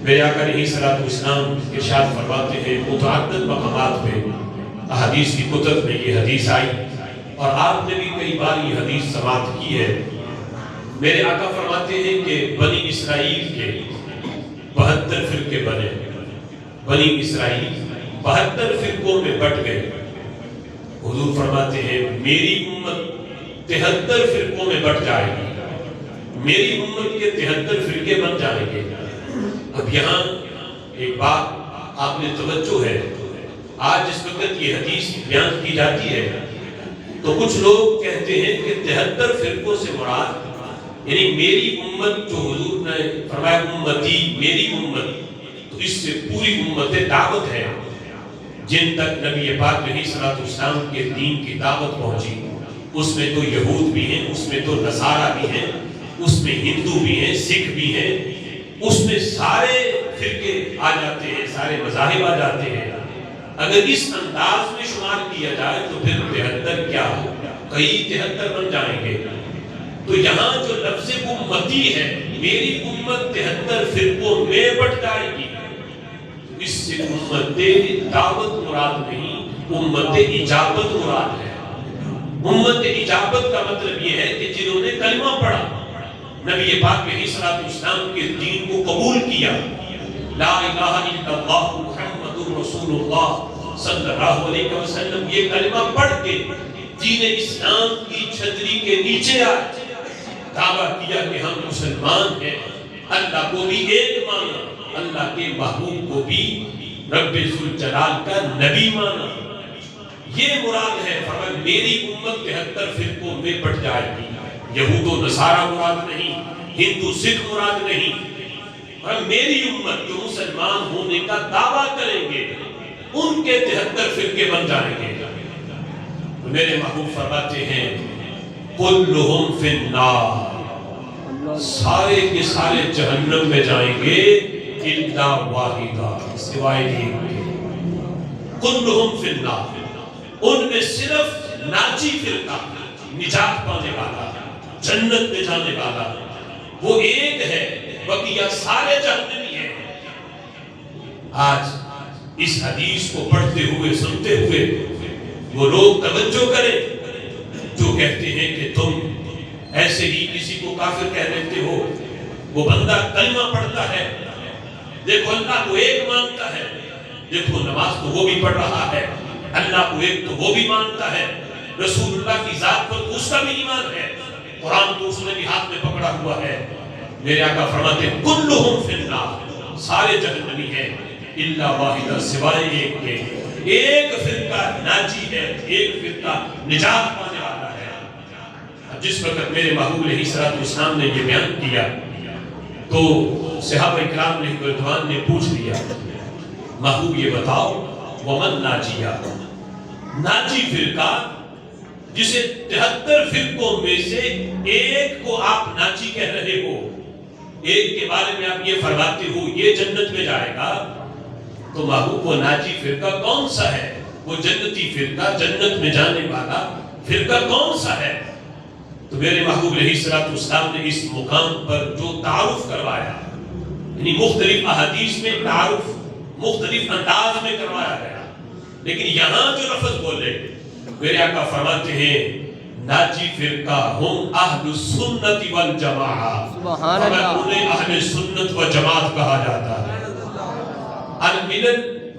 میرے آقا علیہ الصلوۃ والسلام ارشاد فرماتے ہیں متعدد مقامات پہ احادیث کی کتب میں یہ حدیث آئی اور آپ نے بھی کئی بار یہ حدیث سماعت کی ہے۔ میرے آقا فرماتے ہیں کہ بنی اسرائیل کے 72 فرقے بنے، بنی اسرائیل 72 فرقوں میں بٹ گئے۔ حضور فرماتے ہیں میری امت 73 فرقوں میں بٹ جائے گی، میری امت کے 73 فرقے بن جائیں گے۔ اب یہاں ایک بات آپ نے توجہ ہے، آج اس وقت یہ حدیث بیان کی جاتی ہے تو کچھ لوگ کہتے ہیں کہ 73 فرقوں سے مراد یعنی میری امت، جو حضور نے فرمایا امتی میری امت، تو اس سے پوری امت دعوت ہے جن تک نبی پاک علیہ الصلوۃ والسلام کے دین کی دعوت پہنچی۔ اس میں تو یہود بھی ہیں، اس میں تو نصارہ بھی ہیں، اس میں ہندو بھی ہیں، سکھ بھی ہیں، اس میں سارے فرقے آ جاتے ہیں، سارے مذاہب آ جاتے ہیں۔ اگر اس انداز میں شمار کیا جائے تو پھر 73 کیا ہو، کئی 73 بن جائیں گے۔ تو یہاں جو لفظ امتی ہے، میری امت 73 فرقوں میں بٹ جائے گی، اس سے امت دعوت مراد نہیں، امت اجابت مراد ہے۔ امت اجابت کا مطلب یہ ہے کہ جنہوں نے کلمہ پڑھا، نبی پاک علیہ الصلوۃ والسلام کے دین کو قبول کیا، لا الہ الا اللہ محمد رسول اللہ صلی اللہ علیہ وسلم، یہ کلمہ پڑھ کے دین اسلام کی چھتری کے نیچے آئے، دعویٰ کیا کہ ہم مسلمان ہیں، اللہ کو بھی ایک مانا، اللہ کے محبوب کو بھی رب ذوالجلال کا نبی مانا، یہ مراد ہے۔ فرمایا میری امت 73 فرقوں میں بٹ جائے گی، یہود و نصارہ مراد نہیں، ہندو سکھ مراد نہیں، اور میری امت جو مسلمان ہونے کا دعویٰ کریں گے ان کے 73 فرقے بن جائیں گے۔ میرے محبوب فرماتے ہیں کلہم فی النار، سارے کے سارے جہنم میں جائیں گے الا واحدہ، سوائے ایک کے۔ کلہم فی النار، ان میں صرف ناجی فرقہ، نجات پانے والا، جنت میں جانے والا وہ ایک ہے، بقیہ سارے جہنمی ہیں۔ آج اس حدیث کو پڑھتے ہوئے سنتے ہوئے وہ لوگ توجہ کریں جو کہتے ہیں کہ تم ایسے ہی کسی کو کافر کہہ دیتے ہو، وہ بندہ کلمہ پڑھتا ہے، دیکھو اللہ کو ایک مانتا ہے، دیکھو نماز تو وہ بھی پڑھ رہا ہے، اللہ کو ایک تو وہ بھی مانتا ہے، رسول اللہ کی ذات پر اس کا بھی ایمان ہے، قرآن تو اس نے بھی ہاتھ میں پکڑا ہوا ہے۔ میرے آقا فرماتے ہیں کلہم فی النار، سارے جہنمی ہیں الا واحدہ، سوائے ایک کے۔ ایک فرقہ ناجی ہے، ایک فرقہ نجات پانے والا ہے۔ اب جس وقت میرے محبوب علیہ الصلوۃ والسلام نے یہ بیان کیا تو صحابہ اکرام علیہ رضوان نے پوچھ لیا محبوب یہ بتاؤ ومن ناجیہ، ناجی فرقہ جسے 73 فرقوں میں سے ایک کو آپ ناجی کہہ رہے ہو، ایک کے بارے میں آپ یہ فرماتے ہو یہ جنت میں جائے گا، تو محبوب وہ ناجی فرقہ کون سا ہے؟ وہ جنتی فرقہ، جنت میں جانے والا فرقہ کون سا ہے؟ تو میرے محبوب علیہ الصلوۃ والسلام نے اس مقام پر جو تعارف کروایا، یعنی مختلف احادیث میں تعارف مختلف انداز میں کروایا گیا، لیکن یہاں جو لفظ بولے میرے آقا فرماتے ہیں ناجی فرقہ ہم اہل السنت والجماعت، انہیں اہل سنت و جماعت کہا جاتا ہے۔ الملل